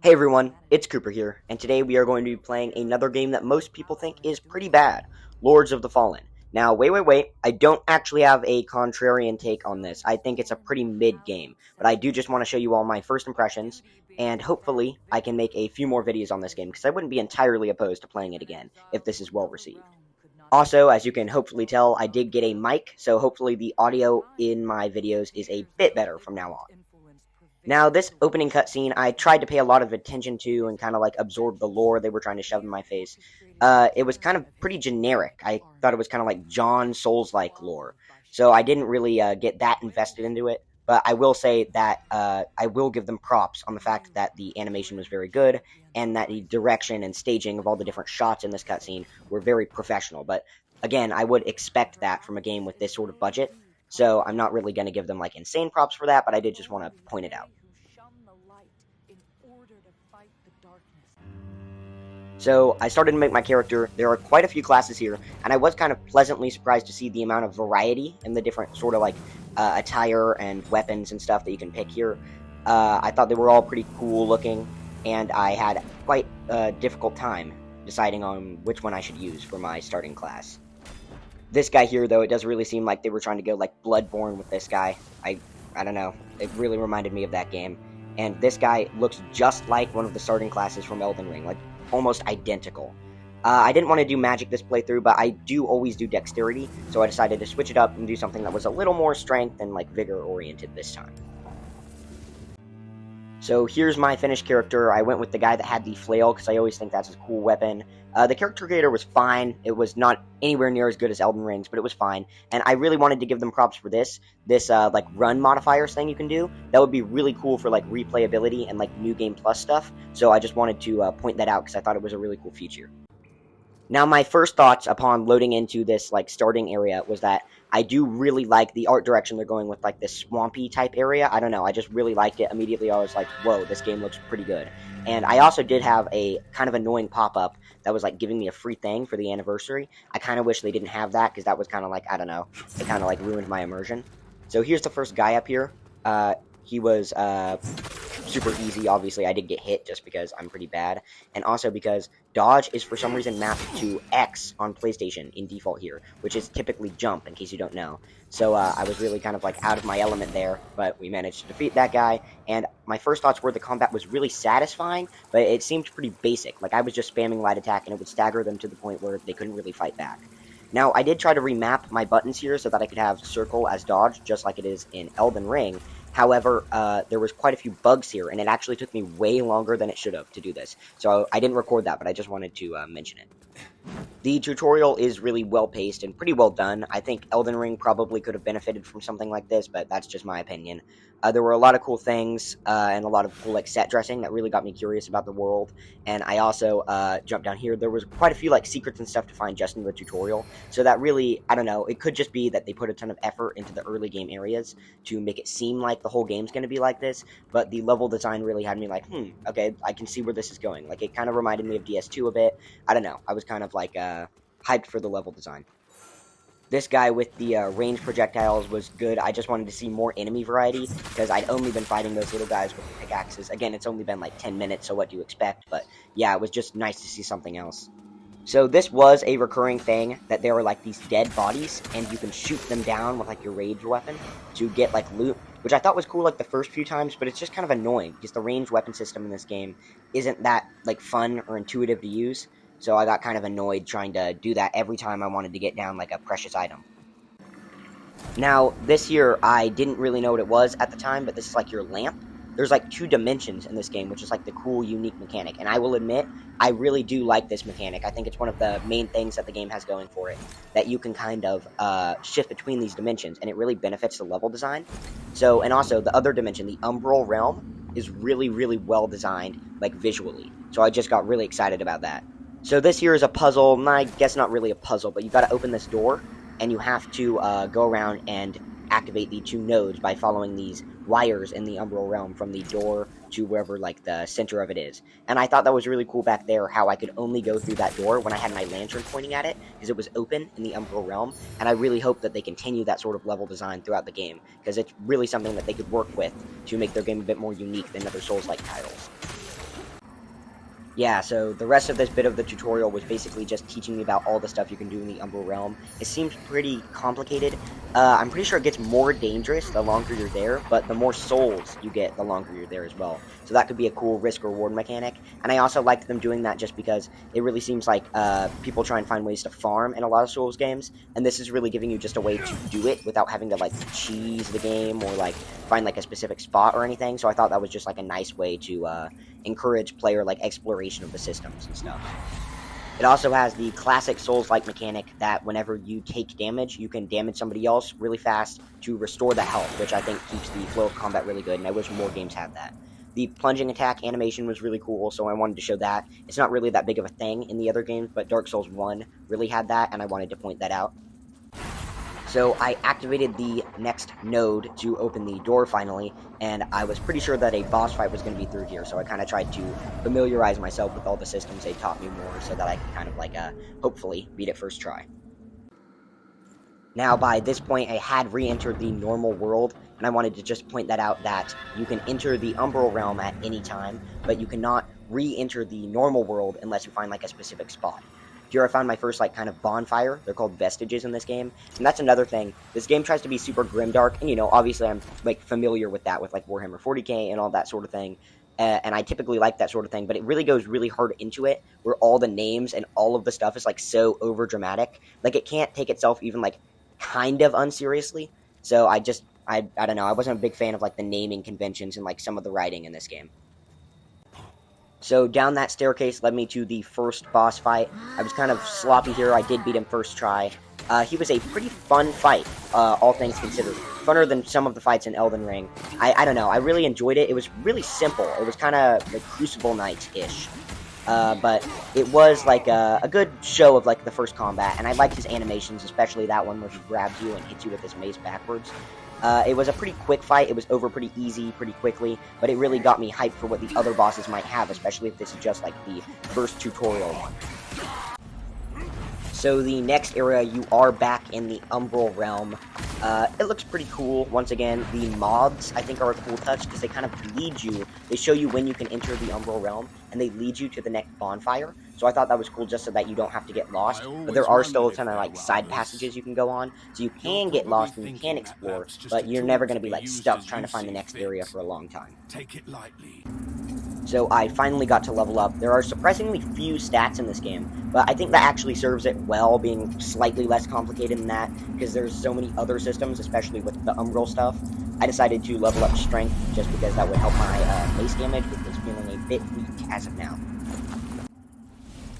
Hey everyone, it's Cooper here, and today we are going to be playing another game that most people think is pretty bad, Lords of the Fallen. Now, wait, I don't actually have a contrarian take on this. I think it's a pretty mid game, but I do just want to show you all my first impressions, and hopefully I can make a few more videos on this game, because I wouldn't be entirely opposed to playing it again, if this is well received. Also, as you can hopefully tell, I did get a mic, so hopefully the audio in my videos is a bit better from now on. Now, this opening cutscene, I tried to pay a lot of attention to and kind of like absorb the lore they were trying to shove in my face. It was kind of pretty generic. I thought it was kind of like John Souls-like lore, so I didn't really get that invested into it. But I will say that I will give them props on the fact that the animation was very good and that the direction and staging of all the different shots in this cutscene were very professional. But again, I would expect that from a game with this sort of budget. So I'm not really going to give them like insane props for that, but I did just want to point it out. So I started to make my character. There are quite a few classes here, and I was kind of pleasantly surprised to see the amount of variety in the different sort of like attire and weapons and stuff that you can pick here. I thought they were all pretty cool looking, and I had quite a difficult time deciding on which one I should use for my starting class. This guy here, though, it does really seem like they were trying to go like Bloodborne with this guy. I don't know. It really reminded me of that game. And this guy looks just like one of the starting classes from Elden Ring, like almost identical. I didn't want to do magic this playthrough, but I do always do dexterity, so I decided to switch it up and do something that was a little more strength and like vigor oriented this time. So here's my finished character. I went with the guy that had the flail because I always think that's a cool weapon. The character creator was fine. It was not anywhere near as good as Elden Ring's, but it was fine. And I really wanted to give them props for this like run modifiers thing you can do. That would be really cool for like replayability and like New Game Plus stuff. So I just wanted to point that out because I thought it was a really cool feature. Now, my first thoughts upon loading into this like starting area was that I do really like the art direction they're going with, like this swampy type area. I don't know, I just really liked it. Immediately I was like, whoa, this game looks pretty good. And I also did have a kind of annoying pop-up that was like giving me a free thing for the anniversary. I kind of wish they didn't have that because that was kind of like, I don't know, it kind of like ruined my immersion. So here's the first guy up here. He was super easy. Obviously, I did get hit just because I'm pretty bad, and also because dodge is for some reason mapped to X on PlayStation in default here, which is typically jump, in case you don't know. So I was really kind of like out of my element there, but we managed to defeat that guy, and my first thoughts were the combat was really satisfying, but it seemed pretty basic. Like, I was just spamming light attack, and it would stagger them to the point where they couldn't really fight back. Now, I did try to remap my buttons here so that I could have circle as dodge, just like it is in Elden Ring. However, there was quite a few bugs here, and it actually took me way longer than it should have to do this. So I didn't record that, but I just wanted to mention it. The tutorial is really well-paced and pretty well done. I think Elden Ring probably could have benefited from something like this, but that's just my opinion. There were a lot of cool things and a lot of cool like set dressing that really got me curious about the world. And I also jumped down here. There was quite a few like secrets and stuff to find just in the tutorial. So that really, I don't know, it could just be that they put a ton of effort into the early game areas to make it seem like the whole game's going to be like this. But the level design really had me like, okay, I can see where this is going. Like, it kind of reminded me of DS2 a bit. I don't know. I was kind of like hyped for the level design. This guy with the range projectiles was good. I just wanted to see more enemy variety because I'd only been fighting those little guys with the pickaxes. Again, it's only been like 10 minutes, so what do you expect? But yeah, it was just nice to see something else. So this was a recurring thing, that there were like these dead bodies, and you can shoot them down with like your ranged weapon to get like loot, which I thought was cool like the first few times, but it's just kind of annoying because the ranged weapon system in this game isn't that like fun or intuitive to use. So I got kind of annoyed trying to do that every time I wanted to get down like a precious item. Now, this here, I didn't really know what it was at the time, but this is like your lamp. There's like 2 dimensions in this game, which is like the cool, unique mechanic. And I will admit, I really do like this mechanic. I think it's one of the main things that the game has going for it, that you can kind of shift between these dimensions, and it really benefits the level design. So, and also, the other dimension, the Umbral Realm, is really, really well designed, like visually. So I just got really excited about that. So this here is a puzzle. I guess not really a puzzle, but you got to open this door, and you have to go around and activate the 2 nodes by following these wires in the Umbral Realm from the door to wherever like the center of it is. And I thought that was really cool back there, how I could only go through that door when I had my lantern pointing at it, because it was open in the Umbral Realm. And I really hope that they continue that sort of level design throughout the game, because it's really something that they could work with to make their game a bit more unique than other Souls-like titles. Yeah, so the rest of this bit of the tutorial was basically just teaching me about all the stuff you can do in the Umbral Realm. It seems pretty complicated. I'm pretty sure it gets more dangerous the longer you're there, but the more souls you get the longer you're there as well. So that could be a cool risk-reward mechanic. And I also liked them doing that just because it really seems like people try and find ways to farm in a lot of Souls games, and this is really giving you just a way to do it without having to, like, cheese the game or, like, find, like, a specific spot or anything. So I thought that was just, like, a nice way to encourage player like exploration of the systems and stuff. It also has the classic Souls-like mechanic that whenever you take damage, you can damage somebody else really fast to restore the health, which I think keeps the flow of combat really good, and I wish more games had that. The plunging attack animation was really cool, so I wanted to show that. It's not really that big of a thing in the other games, but Dark Souls 1 really had that, and I wanted to point that out. So I activated the next node to open the door finally, and I was pretty sure that a boss fight was going to be through here, so I kind of tried to familiarize myself with all the systems. They taught me more so that I could kind of like, hopefully, beat it first try. Now, by this point, I had re-entered the normal world, and I wanted to just point that out that you can enter the Umbral Realm at any time, but you cannot re-enter the normal world unless you find, like, a specific spot. Here I found my first, like, kind of bonfire. They're called vestiges in this game, and that's another thing. This game tries to be super grimdark, and, you know, obviously I'm, like, familiar with that with, like, Warhammer 40k and all that sort of thing, and I typically like that sort of thing, but it really goes really hard into it, where all the names and all of the stuff is, like, so over-dramatic. Like, it can't take itself even, like, kind of unseriously. So I don't know, I wasn't a big fan of like the naming conventions and like some of the writing in this game. So down that staircase led me to the first boss fight. I was kind of sloppy here. I did beat him first try. He was a pretty fun fight, all things considered. Funner than some of the fights in Elden Ring. I don't know, I really enjoyed it. It was really simple. It was kind of like Crucible Knights-ish. But it was like a good show of like the first combat, and I liked his animations, especially that one where he grabs you and hits you with his mace backwards. It was a pretty quick fight. It was over pretty easy, pretty quickly, but it really got me hyped for what the other bosses might have, especially if this is just like the first tutorial one. So the next area, you are back in the Umbral Realm. It looks pretty cool. Once again, the mods, I think, are a cool touch, because they kind of lead you. They show you when you can enter the Umbral Realm, and they lead you to the next bonfire. So I thought that was cool, just so that you don't have to get lost. But there are still kind of, like, side passages you can go on, so you can get lost and you can explore, but you're never going to be, like, stuck trying to find the next area for a long time. Take it lightly. So I finally got to level up. There are surprisingly few stats in this game, but I think that actually serves it well, being slightly less complicated than that, because there's so many other systems, especially with the Umbral stuff. I decided to level up strength, just because that would help my mace damage, which is feeling a bit weak as of now.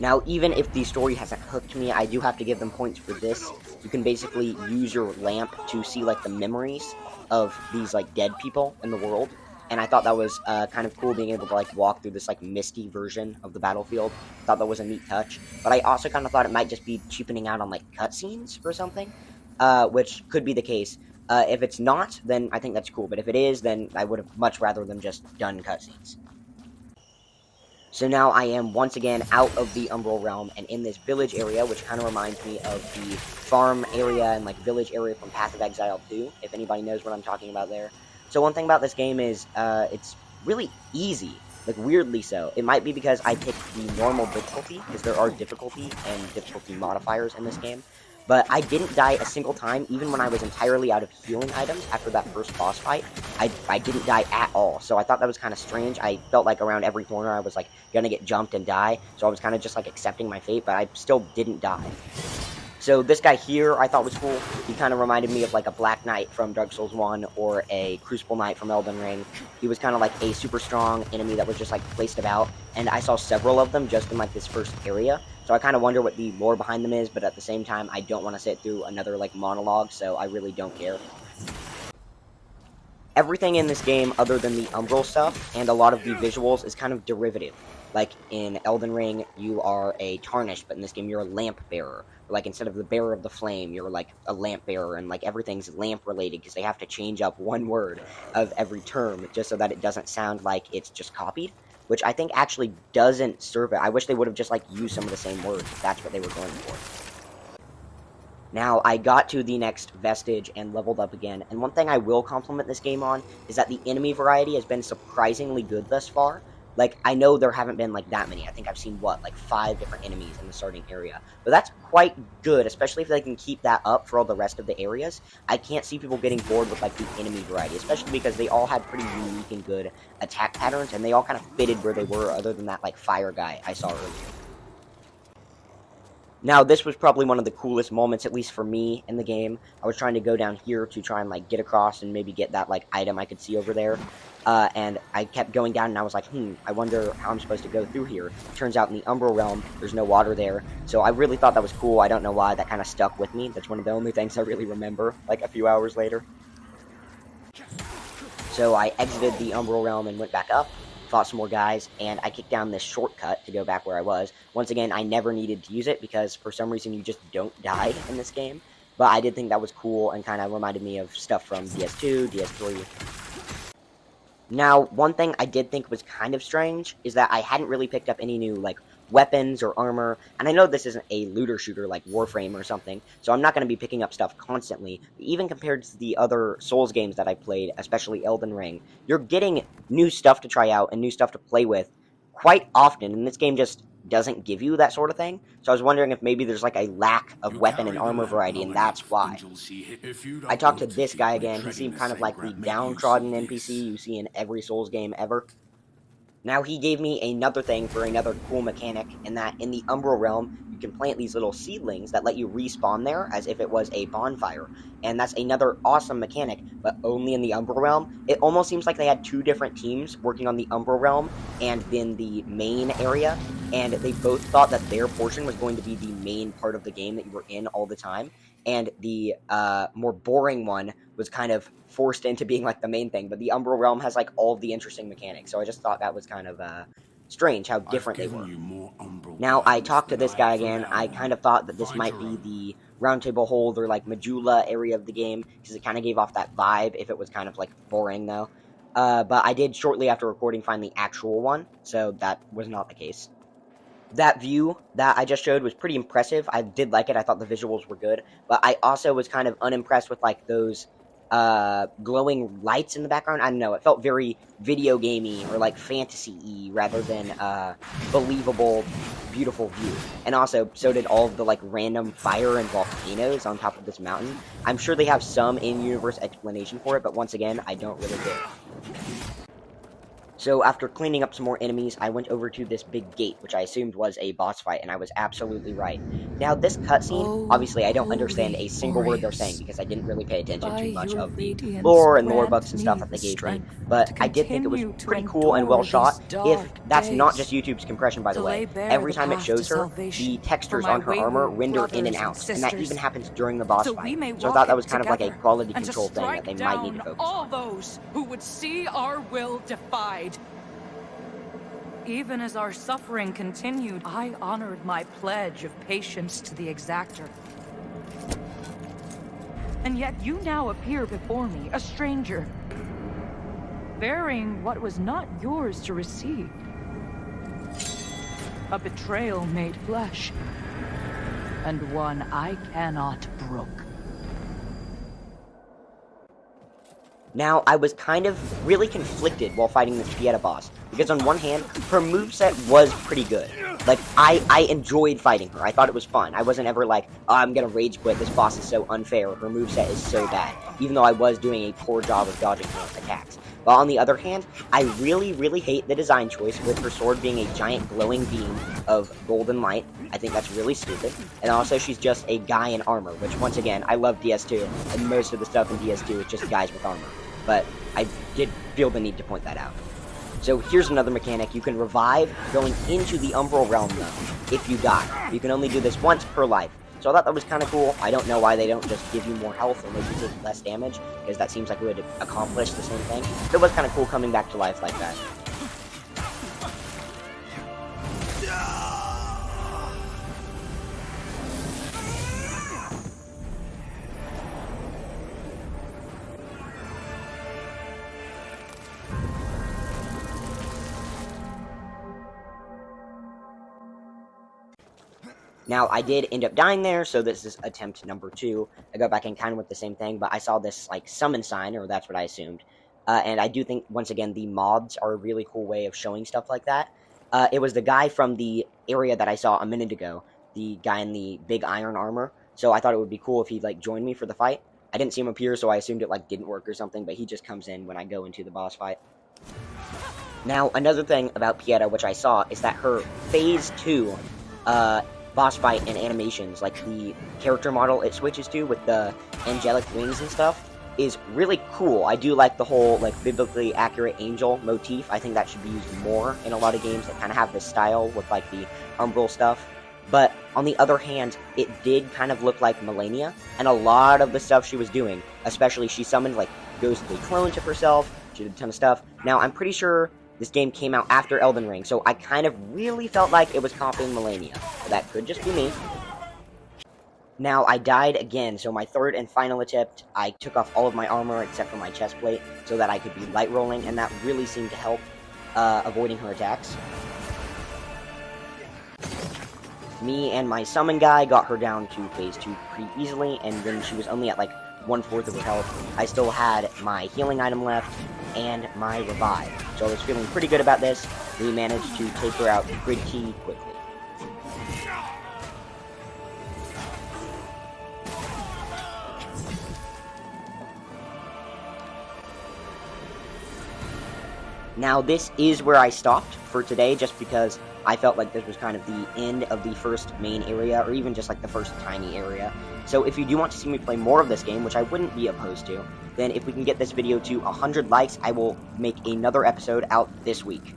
Now, even if the story hasn't hooked me, I do have to give them points for this. You can basically use your lamp to see, like, the memories of these, like, dead people in the world. And I thought that was kind of cool, being able to, like, walk through this, like, misty version of the battlefield. I thought that was a neat touch. But I also kind of thought it might just be cheapening out on, like, cutscenes or something, which could be the case. If it's not, then I think that's cool. But if it is, then I would have much rather them just done cutscenes. So now I am once again out of the Umbral Realm and in this village area, which kind of reminds me of the farm area and, like, village area from Path of Exile 2, if anybody knows what I'm talking about there. So one thing about this game is, it's really easy, like, weirdly so. It might be because I picked the normal difficulty, because there are difficulty and difficulty modifiers in this game, but I didn't die a single time, even when I was entirely out of healing items after that first boss fight. I didn't die at all, so I thought that was kind of strange. I felt like around every corner I was, like, gonna get jumped and die, so I was kind of just, like, accepting my fate, but I still didn't die. So this guy here I thought was cool. He kind of reminded me of like a Black Knight from Dark Souls 1 or a Crucible Knight from Elden Ring. He was kind of like a super strong enemy that was just like placed about, and I saw several of them just in like this first area. So I kind of wonder what the lore behind them is, but at the same time I don't want to sit through another like monologue, so I really don't care. Everything in this game other than the Umbral stuff and a lot of the visuals is kind of derivative. Like in Elden Ring, you are a Tarnished, but in this game you're a lamp bearer. Like, instead of the bearer of the flame, you're like a lamp bearer, and like everything's lamp related because they have to change up one word of every term just so that it doesn't sound like it's just copied, which I think actually doesn't serve it. I wish they would have just like used some of the same words if that's what they were going for. Now, I got to the next vestige and leveled up again, and one thing I will compliment this game on is that the enemy variety has been surprisingly good thus far. Like, I know there haven't been, like, that many. I think I've seen, what, like, 5 different enemies in the starting area. But that's quite good, especially if they can keep that up for all the rest of the areas. I can't see people getting bored with, like, the enemy variety, especially because they all had pretty unique and good attack patterns, and they all kind of fitted where they were, other than that, like, fire guy I saw earlier. Now, this was probably one of the coolest moments, at least for me, in the game. I was trying to go down here to try and, like, get across and maybe get that, like, item I could see over there. And I kept going down, and I was like, I wonder how I'm supposed to go through here. Turns out in the Umbral Realm, there's no water there. So I really thought that was cool. I don't know why. That kind of stuck with me. That's one of the only things I really remember, like, a few hours later. So I exited the Umbral Realm and went back up, fought some more guys, and I kicked down this shortcut to go back where I was. Once again, I never needed to use it because for some reason you just don't die in this game. But I did think that was cool and kind of reminded me of stuff from DS2, DS3. Now, one thing I did think was kind of strange is that I hadn't really picked up any new, like, weapons or armor, and I know this isn't a looter shooter like Warframe or something, so I'm not going to be picking up stuff constantly. But even compared to the other Souls games that I played, especially Elden Ring, you're getting new stuff to try out and new stuff to play with quite often, and this game just doesn't give you that sort of thing. So I was wondering if maybe there's like a lack of weapon and armor variety, and that's why. I talked to this guy again. He seemed kind of like the downtrodden NPC you see in every Souls game ever. Now, he gave me another thing for another cool mechanic, in that in the Umbral Realm, you can plant these little seedlings that let you respawn there as if it was a bonfire. And that's another awesome mechanic, but only in the Umbral Realm. It almost seems like they had 2 different teams working on the Umbral Realm and then the main area, and they both thought that their portion was going to be the main part of the game that you were in all the time, and the more boring one was kind of forced into being like the main thing. But the Umbral Realm has like all of the interesting mechanics, so I just thought that was kind of strange how different they were. Now, I talked to this guy again. I kind of thought that this might be the Round Table Hold or like Majula area of the game, because it kind of gave off that vibe if it was kind of like boring though. But I did shortly after recording find the actual one, so that was not the case. That view that I just showed was pretty impressive. I did like it. I thought the visuals were good, but I also was kind of unimpressed with like those glowing lights in the background. I don't know. It felt very video gamey or like fantasy-y rather than believable, beautiful view. And also, so did all of the like random fire and volcanoes on top of this mountain. I'm sure they have some in-universe explanation for it, but once again, I don't really care. So after cleaning up some more enemies, I went over to this big gate, which I assumed was a boss fight, and I was absolutely right. Now, this cutscene, obviously I don't understand a single word they're saying, because I didn't really pay attention to much of the lore and lore books and stuff that they gave me, but I did think it was pretty cool and well shot. If that's not just YouTube's compression, by the way, every time it shows her, the textures on her armor render in and out, and that even happens during the boss fight. So I thought that was kind of like a quality control thing that they might need to focus on. All those who would see our will defied. Even as our suffering continued, I honored my pledge of patience to the Exactor. And yet you now appear before me, a stranger, bearing what was not yours to receive. A betrayal made flesh, and one I cannot brook. Now, I was kind of really conflicted while fighting this Fietta boss, because on one hand, her moveset was pretty good. Like, I enjoyed fighting her. I thought it was fun. I wasn't ever like, oh, I'm gonna rage quit, this boss is so unfair, her moveset is so bad, even though I was doing a poor job of dodging her attacks. But on the other hand, I really, really hate the design choice with her sword being a giant glowing beam of golden light. I think that's really stupid. And also, she's just a guy in armor, which, once again, I love DS2, and most of the stuff in DS2 is just guys with armor. But I did feel the need to point that out. So here's another mechanic. You can revive going into the Umbral Realm, though, if you die. You can only do this once per life. So I thought that was kind of cool. I don't know why they don't just give you more health or make you take less damage, because that seems like it would accomplish the same thing. But it was kind of cool coming back to life like that. Now, I did end up dying there, so this is attempt number 2. I go back and kind of with the same thing, but I saw this, like, summon sign, or that's what I assumed. and I do think, once again, the mods are a really cool way of showing stuff like that. It was the guy from the area that I saw a minute ago, the guy in the big iron armor. So I thought it would be cool if he like joined me for the fight. I didn't see him appear, so I assumed it like didn't work or something. But he just comes in when I go into the boss fight. Now, another thing about Pieta, which I saw, is that her Phase 2 boss fight and animations, like the character model it switches to with the angelic wings and stuff, is really cool. I do like the whole like biblically accurate angel motif. I think that should be used more in a lot of games that kind of have this style with like the umbral stuff. But on the other hand, it did kind of look like Melania, and a lot of the stuff she was doing, especially she summoned like ghostly clones of herself, she did a ton of stuff. Now, I'm pretty sure this game came out after Elden Ring, so I kind of really felt like it was copying Melania. That could just be me. Now, I died again, so my third and final attempt, I took off all of my armor except for my chest plate so that I could be light rolling, and that really seemed to help avoiding her attacks. Me and my summon guy got her down to Phase 2 pretty easily, and when she was only at like 1/4 of her health, I still had my healing item left and my revive. So I was feeling pretty good about this. We managed to take her out pretty quickly. Now, this is where I stopped for today, just because I felt like this was kind of the end of the first main area, or even just like the first tiny area. So if you do want to see me play more of this game, which I wouldn't be opposed to, then if we can get this video to 100 likes, I will make another episode out this week.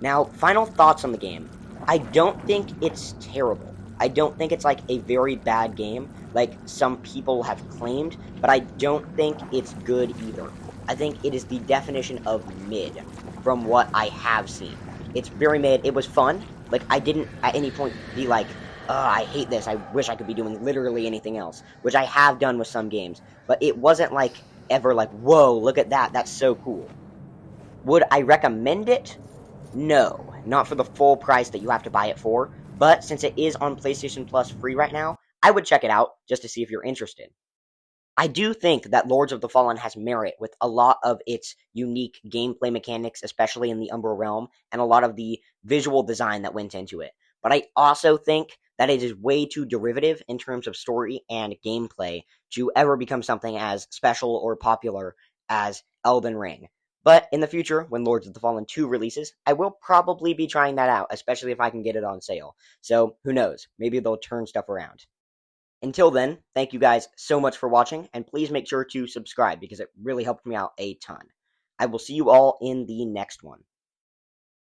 Now, final thoughts on the game. I don't think it's terrible. I don't think it's like a very bad game, like some people have claimed, but I don't think it's good either. I think it is the definition of mid, from what I have seen. It's very mid. It was fun. Like, I didn't at any point be like, I hate this, I wish I could be doing literally anything else, which I have done with some games, but it wasn't like, ever like, whoa, look at that, that's so cool. Would I recommend it? No, not for the full price that you have to buy it for, but since it is on PlayStation Plus free right now, I would check it out just to see if you're interested. I do think that Lords of the Fallen has merit with a lot of its unique gameplay mechanics, especially in the Umbral Realm, and a lot of the visual design that went into it. But I also think that it is way too derivative in terms of story and gameplay to ever become something as special or popular as Elden Ring. But in the future, when Lords of the Fallen 2 releases, I will probably be trying that out, especially if I can get it on sale. So, who knows, maybe they'll turn stuff around. Until then, thank you guys so much for watching, and please make sure to subscribe because it really helped me out a ton. I will see you all in the next one.